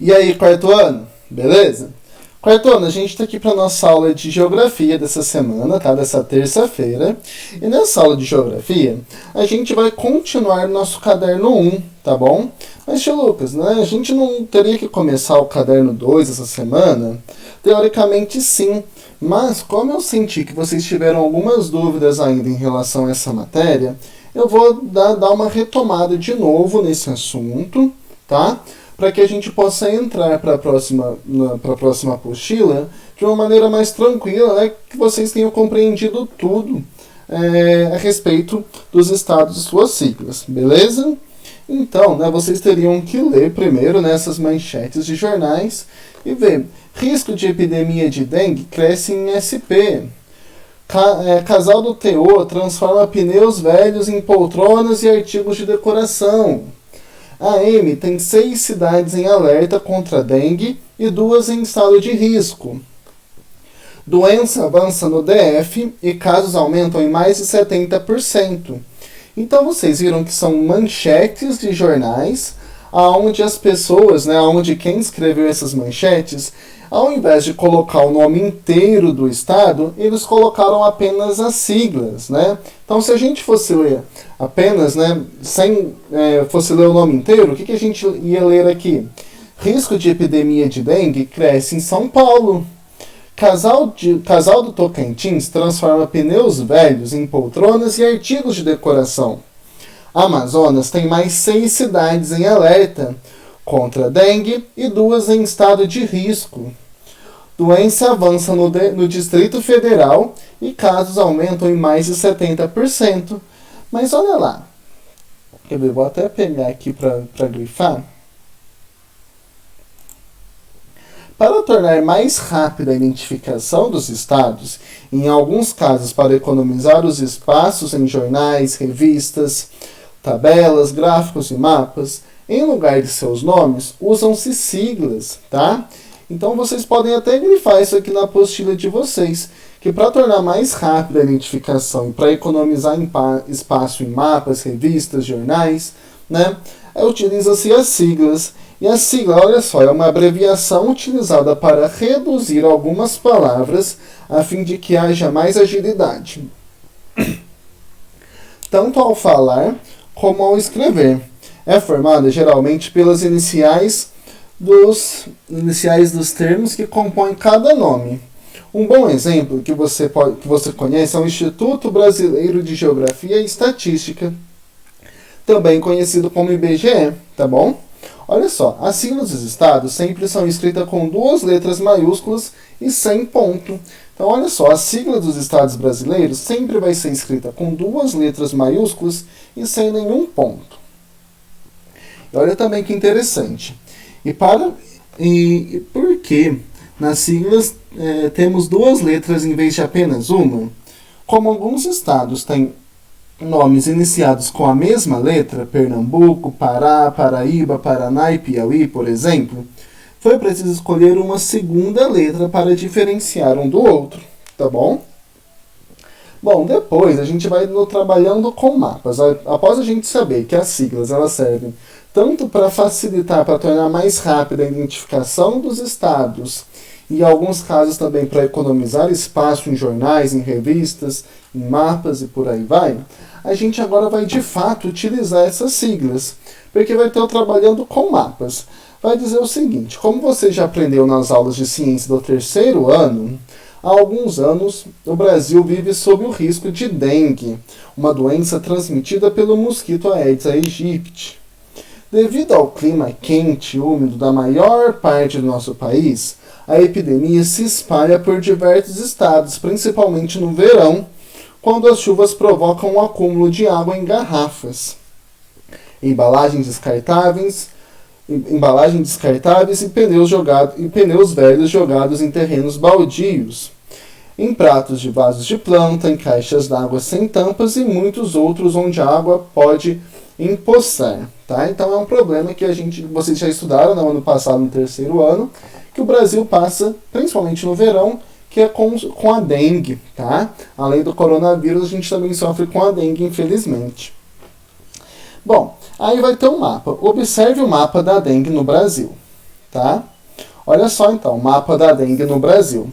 E aí, quarto ano? Beleza? Quarto ano, a gente está aqui para nossa aula de geografia dessa semana, tá? Dessa terça-feira. E nessa aula de geografia, a gente vai continuar nosso caderno 1, tá bom? Mas, tio Lucas, né? A gente não teria que começar o caderno 2 essa semana? Teoricamente, sim. Mas, como eu senti que vocês tiveram algumas dúvidas ainda em relação a essa matéria, eu vou dar uma retomada de novo nesse assunto, tá? Para que a gente possa entrar para a próxima apostila de uma maneira mais tranquila, né? Que vocês tenham compreendido tudo a respeito dos estados e suas siglas, beleza? Então, né, vocês teriam que ler primeiro nessas manchetes de jornais e ver. Risco de epidemia de dengue cresce em SP. Casal do TO transforma pneus velhos em poltronas e artigos de decoração. A AM tem 6 cidades em alerta contra dengue e 2 em estado de risco. Doença avança no DF e casos aumentam em mais de 70%. Então vocês viram que são manchetes de jornais, onde as pessoas, né, onde quem escreveu essas manchetes, ao invés de colocar o nome inteiro do estado, eles colocaram apenas as siglas, né? Então, se a gente fosse ler apenas, né, fosse ler o nome inteiro, o que a gente ia ler aqui? Risco de epidemia de dengue cresce em São Paulo. Casal do Tocantins transforma pneus velhos em poltronas e artigos de decoração. Amazonas tem mais 6 cidades em alerta contra dengue e 2 em estado de risco. Doença avança no Distrito Federal e casos aumentam em mais de 70%. Mas olha lá. Quer ver? Vou até pegar aqui para grifar. Para tornar mais rápida a identificação dos estados, em alguns casos para economizar os espaços em jornais, revistas, tabelas, gráficos e mapas, em lugar de seus nomes, usam-se siglas, tá? Então vocês podem até grifar isso aqui na apostila de vocês, que para tornar mais rápida a identificação e para economizar espaço em mapas, revistas, jornais, né, utiliza-se as siglas. E a sigla, olha só, é uma abreviação utilizada para reduzir algumas palavras a fim de que haja mais agilidade, tanto ao falar como ao escrever. É formada geralmente pelas iniciais dos termos que compõem cada nome. Um bom exemplo que você conhece é o Instituto Brasileiro de Geografia e Estatística, também conhecido como IBGE, tá bom? Olha só, as siglas dos estados sempre são escritas com 2 letras maiúsculas e sem ponto. Então, olha só, a sigla dos estados brasileiros sempre vai ser escrita com 2 letras maiúsculas e sem nenhum ponto. E olha também que interessante. E por que nas siglas temos 2 letras em vez de apenas uma? Como alguns estados têm nomes iniciados com a mesma letra, Pernambuco, Pará, Paraíba, Paraná e Piauí, por exemplo, foi preciso escolher uma segunda letra para diferenciar um do outro, tá bom? Bom, depois a gente vai trabalhando com mapas. Após a gente saber que as siglas elas servem tanto para facilitar, para tornar mais rápida a identificação dos estados, e em alguns casos também para economizar espaço em jornais, em revistas, em mapas e por aí vai, a gente agora vai de fato utilizar essas siglas, porque vai estar trabalhando com mapas. Vai dizer o seguinte: como você já aprendeu nas aulas de ciência do 3º ano, há alguns anos o Brasil vive sob o risco de dengue, uma doença transmitida pelo mosquito Aedes aegypti. Devido ao clima quente e úmido da maior parte do nosso país, a epidemia se espalha por diversos estados, principalmente no verão, quando as chuvas provocam um acúmulo de água em garrafas, embalagens descartáveis e pneus velhos jogados em terrenos baldios, em pratos de vasos de planta, em caixas d'água sem tampas e muitos outros onde a água pode empoçar. Tá? Então é um problema que vocês já estudaram no ano passado, no 3º ano, que o Brasil passa, principalmente no verão, que é com a dengue, tá? Além do coronavírus, a gente também sofre com a dengue, infelizmente. Bom, aí vai ter um mapa. Observe o mapa da dengue no Brasil, tá? Olha só então, o mapa da dengue no Brasil.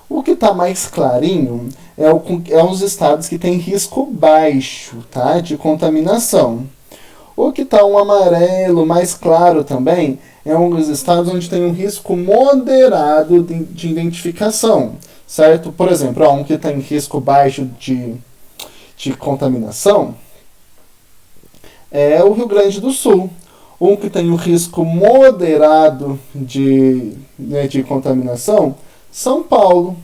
O que está mais clarinho é os estados que têm risco baixo, tá, de contaminação. O que está um amarelo mais claro também é um dos estados onde tem um risco moderado de identificação, certo? Por exemplo, um que tem risco baixo de contaminação é o Rio Grande do Sul. Um que tem um risco moderado de contaminação, São Paulo.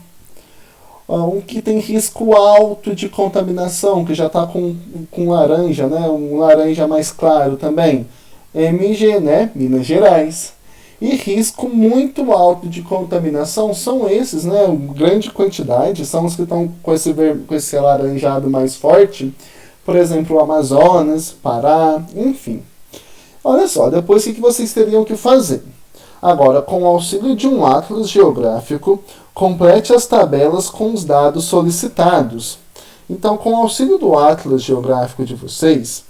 Um que tem risco alto de contaminação, que já está com laranja, né? Um laranja mais claro também, MG, né? Minas Gerais. E risco muito alto de contaminação são esses, né? Grande quantidade, são os que estão com esse alaranjado mais forte. Por exemplo, o Amazonas, Pará, enfim. Olha só, depois o que vocês teriam que fazer? Agora, com o auxílio de um atlas geográfico, complete as tabelas com os dados solicitados. Então, com o auxílio do atlas geográfico de vocês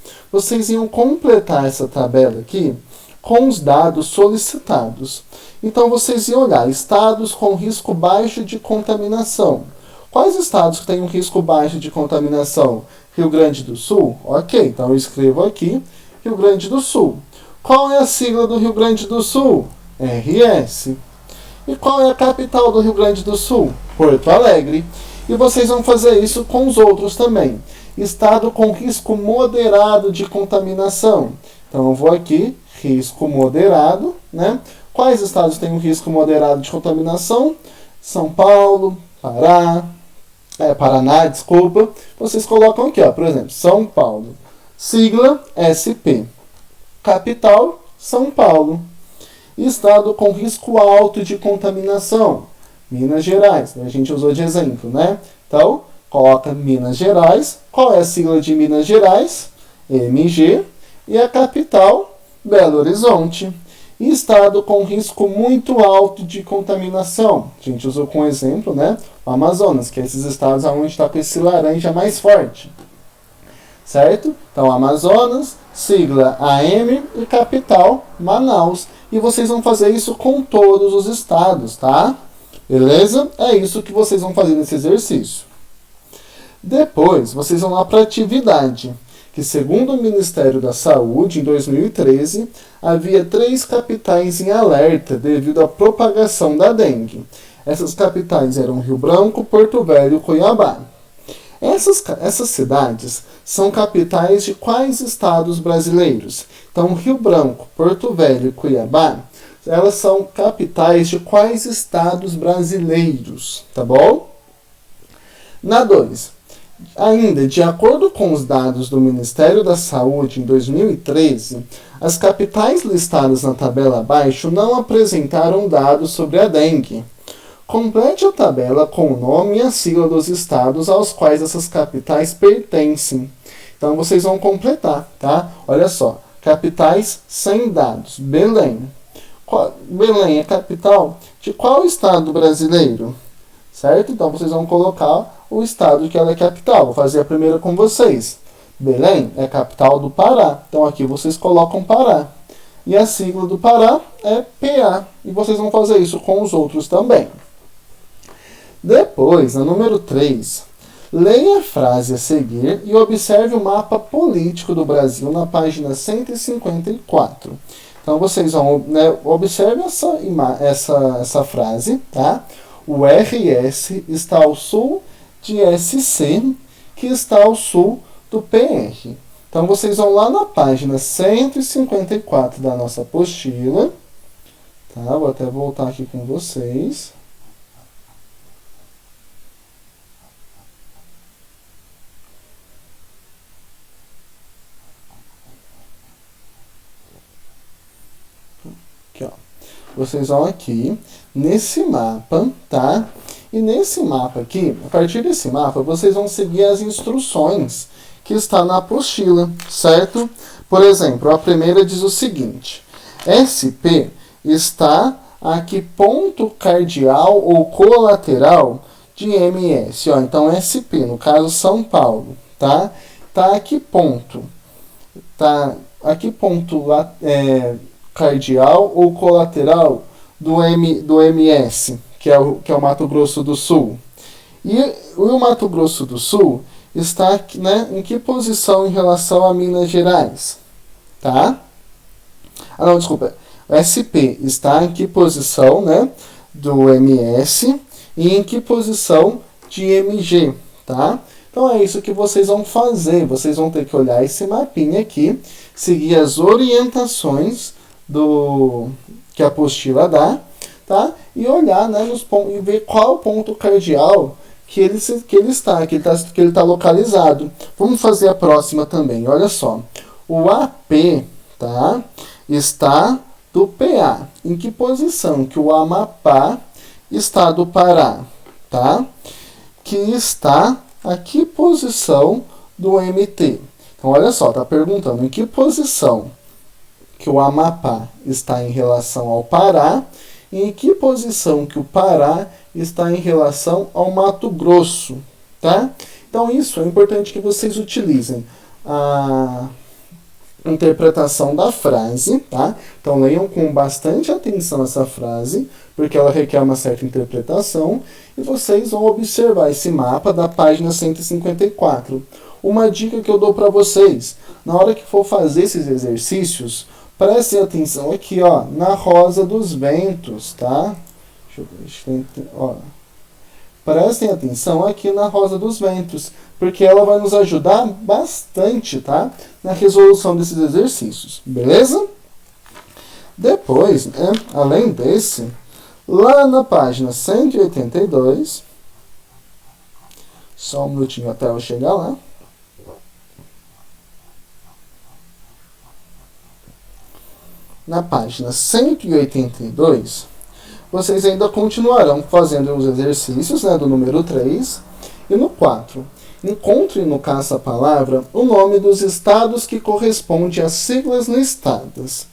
iam completar essa tabela aqui com os dados solicitados. Então, vocês iam olhar estados com risco baixo de contaminação. Quais estados que têm um risco baixo de contaminação? Rio Grande do Sul? Ok, então eu escrevo aqui Rio Grande do Sul. Qual é a sigla do Rio Grande do Sul? RS. E qual é a capital do Rio Grande do Sul? Porto Alegre. E vocês vão fazer isso com os outros também. Estado com risco moderado de contaminação. Então eu vou aqui, risco moderado, né? Quais estados têm um risco moderado de contaminação? São Paulo, Paraná, desculpa. Vocês colocam aqui, ó, por exemplo, São Paulo. Sigla SP. Capital, São Paulo. Estado com risco alto de contaminação, Minas Gerais. A gente usou de exemplo, né? Então, coloca Minas Gerais. Qual é a sigla de Minas Gerais? MG. E a capital, Belo Horizonte. E estado com risco muito alto de contaminação. A gente usou como exemplo, né? O Amazonas, que é esses estados onde está com esse laranja mais forte. Certo? Então, Amazonas, sigla AM e capital, Manaus. E vocês vão fazer isso com todos os estados, tá? Beleza? É isso que vocês vão fazer nesse exercício. Depois, vocês vão lá para a atividade, que segundo o Ministério da Saúde, em 2013, havia 3 capitais em alerta devido à propagação da dengue. Essas capitais eram Rio Branco, Porto Velho e Cuiabá. Essas cidades são capitais de quais estados brasileiros? Então, Rio Branco, Porto Velho e Cuiabá, elas são capitais de quais estados brasileiros, tá bom? Na 2. Ainda, de acordo com os dados do Ministério da Saúde em 2013, as capitais listadas na tabela abaixo não apresentaram dados sobre a dengue. Complete a tabela com o nome e a sigla dos estados aos quais essas capitais pertencem. Então, vocês vão completar, tá? Olha só, capitais sem dados. Belém. Belém é capital de qual estado brasileiro? Certo? Então, vocês vão colocar o estado que ela é capital. Vou fazer a primeira com vocês. Belém é capital do Pará. Então, aqui vocês colocam Pará. E a sigla do Pará é PA. E vocês vão fazer isso com os outros também. Depois, na número 3, leia a frase a seguir e observe o mapa político do Brasil na página 154. Então, vocês vão, né, observe essa frase, tá? O RS está ao sul de SC, que está ao sul do PR. Então, vocês vão lá na página 154 da nossa apostila. Tá? Vou até voltar aqui com vocês. Aqui, ó. Vocês vão aqui nesse mapa, tá? E nesse mapa aqui, a partir desse mapa, vocês vão seguir as instruções que está na apostila, certo? Por exemplo, a primeira diz o seguinte: SP está a que ponto cardial ou colateral de MS? Ó, então, SP, no caso São Paulo, tá? Tá a que ponto? Tá a que ponto cardial ou colateral do MS, que é o Mato Grosso do Sul? E o Mato Grosso do Sul está, né, em que posição em relação a Minas Gerais? Tá? Ah, não, desculpa. O SP está em que posição, né, do MS e em que posição de MG, tá? Então é isso que vocês vão fazer. Vocês vão ter que olhar esse mapinha aqui, seguir as orientações que a apostila dá, tá? E olhar, né, nos pontos, e ver qual ponto cardeal que ele está localizado. Vamos fazer a próxima também. Olha só. O AP, tá, está do PA. Em que posição que o Amapá está do Pará, tá? Que está a que posição do MT? Então, olha só, tá perguntando em que posição que o Amapá está em relação ao Pará e em que posição que o Pará está em relação ao Mato Grosso, tá? Então, isso é importante que vocês utilizem a interpretação da frase, tá? Então leiam com bastante atenção essa frase, porque ela requer uma certa interpretação, e vocês vão observar esse mapa da página 154. Uma dica que eu dou para vocês, na hora que for fazer esses exercícios, prestem atenção aqui, ó, na Rosa dos Ventos, tá? Deixa eu ver, ó. Prestem atenção aqui na Rosa dos Ventos, porque ela vai nos ajudar bastante, tá? Na resolução desses exercícios, beleza? Depois, né, além desse, lá na página 182, só um minutinho até eu chegar lá. Na página 182, vocês ainda continuarão fazendo os exercícios, né, do número 3 e no 4. Encontre no caça-palavra o nome dos estados que corresponde às siglas listadas.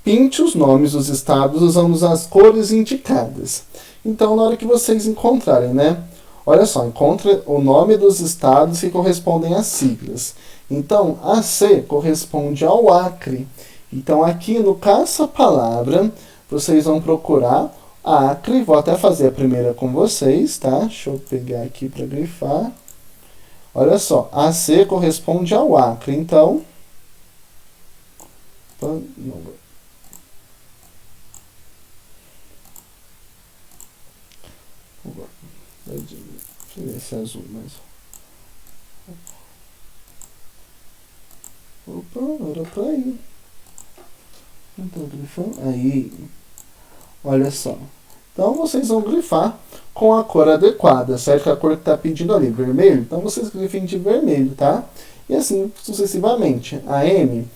Pinte os nomes dos estados usando as cores indicadas. Então, na hora que vocês encontrarem, né? Olha só, encontre o nome dos estados que correspondem às siglas. Então, AC corresponde ao Acre. Então, aqui no caça-palavra, vocês vão procurar Acre. Vou até fazer a primeira com vocês, tá? Deixa eu pegar aqui para grifar. Olha só, AC corresponde ao Acre. Então, deixa eu ver esse azul mais. Opa, era pra ir. Então, grifando. Aí, olha só. Então, vocês vão grifar com a cor adequada, certo? Que a cor que está pedindo ali, vermelho. Então, vocês grifem de vermelho, tá? E assim, sucessivamente. A M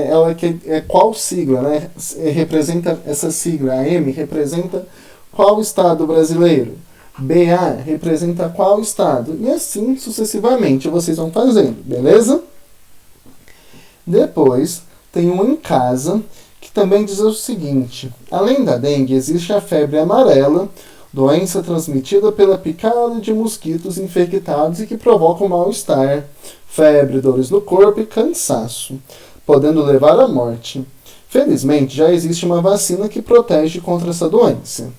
ela é qual sigla, né? Representa essa sigla. A M representa qual estado brasileiro. BA representa qual estado. E assim, sucessivamente, vocês vão fazendo, beleza? Depois, tem um em casa, que também diz o seguinte: além da dengue, existe a febre amarela, doença transmitida pela picada de mosquitos infectados e que provoca um mal-estar, febre, dores no corpo e cansaço, podendo levar à morte. Felizmente, já existe uma vacina que protege contra essa doença.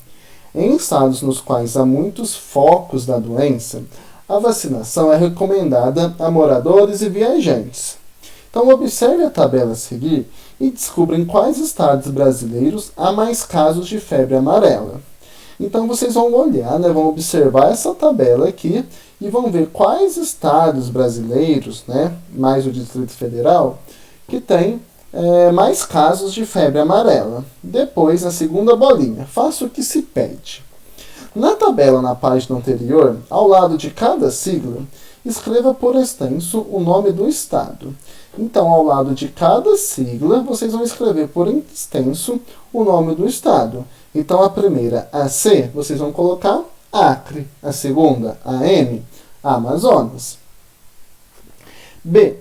Em estados nos quais há muitos focos da doença, a vacinação é recomendada a moradores e viajantes. Então, observe a tabela a seguir e descubra em quais estados brasileiros há mais casos de febre amarela. Então, vocês vão olhar, né, vão observar essa tabela aqui e vão ver quais estados brasileiros, né, mais o Distrito Federal, que tem mais casos de febre amarela. Depois, na segunda bolinha, faça o que se pede. Na tabela na página anterior, ao lado de cada sigla, escreva por extenso o nome do estado. Então, ao lado de cada sigla, vocês vão escrever por extenso o nome do estado. Então, a primeira, AC, vocês vão colocar Acre. A segunda, AM, Amazonas. B.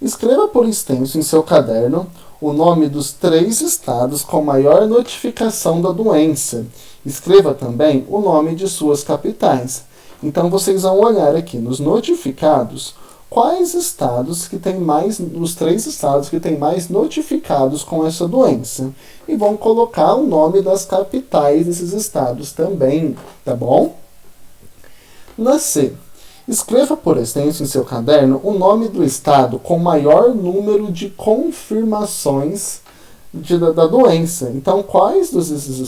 Escreva por extenso em seu caderno o nome dos 3 estados com maior notificação da doença. Escreva também o nome de suas capitais. Então, vocês vão olhar aqui nos notificados quais estados que tem mais, os 3 estados que tem mais notificados com essa doença. E vão colocar o nome das capitais desses estados também, tá bom? Na C, escreva por extenso em seu caderno o nome do estado com maior número de confirmações da doença. Então, quais desses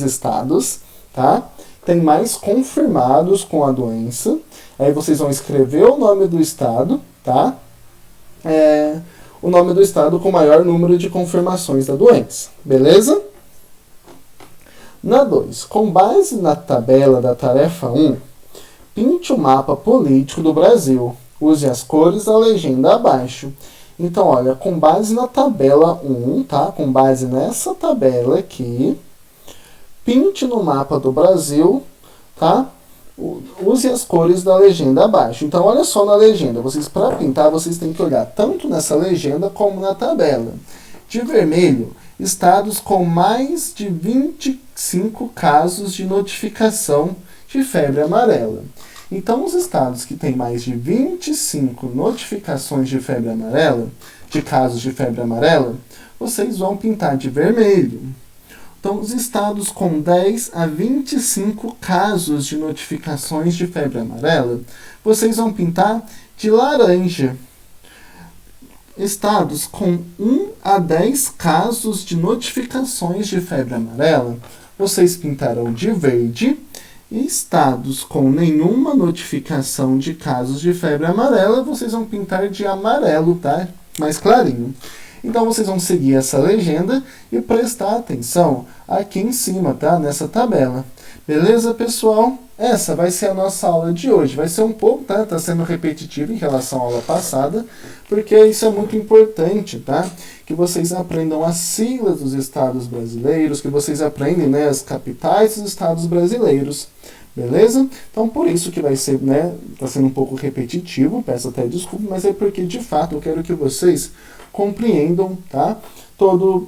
estados, tá, tem mais confirmados com a doença? Aí vocês vão escrever o nome do estado, tá? O nome do estado com maior número de confirmações da doença, beleza? Na 2, com base na tabela da tarefa 1, pinte o mapa político do Brasil. Use as cores da legenda abaixo. Então, olha, com base na tabela 1, tá? Com base nessa tabela aqui, pinte no mapa do Brasil, tá? Use as cores da legenda abaixo. Então, olha só na legenda. Para pintar, vocês têm que olhar tanto nessa legenda como na tabela. De vermelho, estados com mais de 25 casos de notificação de febre amarela. Então, os estados que têm mais de 25 notificações de febre amarela, de casos de febre amarela, vocês vão pintar de vermelho. Então, os estados com 10 a 25 casos de notificações de febre amarela, vocês vão pintar de laranja. Estados com 1 a 10 casos de notificações de febre amarela, vocês pintarão de verde. E estados com nenhuma notificação de casos de febre amarela, vocês vão pintar de amarelo, tá? Mais clarinho. Então, vocês vão seguir essa legenda e prestar atenção aqui em cima, tá? Nessa tabela. Beleza, pessoal? Essa vai ser a nossa aula de hoje. Vai ser um pouco, tá? Tá sendo repetitivo em relação à aula passada, porque isso é muito importante, tá? Que vocês aprendam as siglas dos estados brasileiros, que vocês aprendem, né, as capitais dos estados brasileiros. Beleza? Então, por isso que vai ser, né, tá sendo um pouco repetitivo, peço até desculpa, mas é porque, de fato, eu quero que vocês compreendam, tá? Todo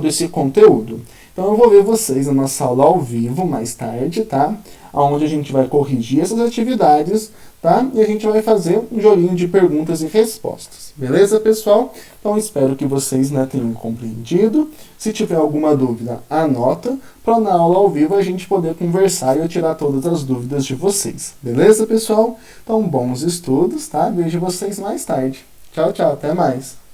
esse conteúdo. Então, eu vou ver vocês na nossa aula ao vivo mais tarde, tá? Onde a gente vai corrigir essas atividades, tá? E a gente vai fazer um joguinho de perguntas e respostas. Beleza, pessoal? Então, espero que vocês, né, tenham compreendido. Se tiver alguma dúvida, anota, para na aula ao vivo a gente poder conversar e eu tirar todas as dúvidas de vocês. Beleza, pessoal? Então, bons estudos, tá? Vejo vocês mais tarde. Tchau, tchau. Até mais.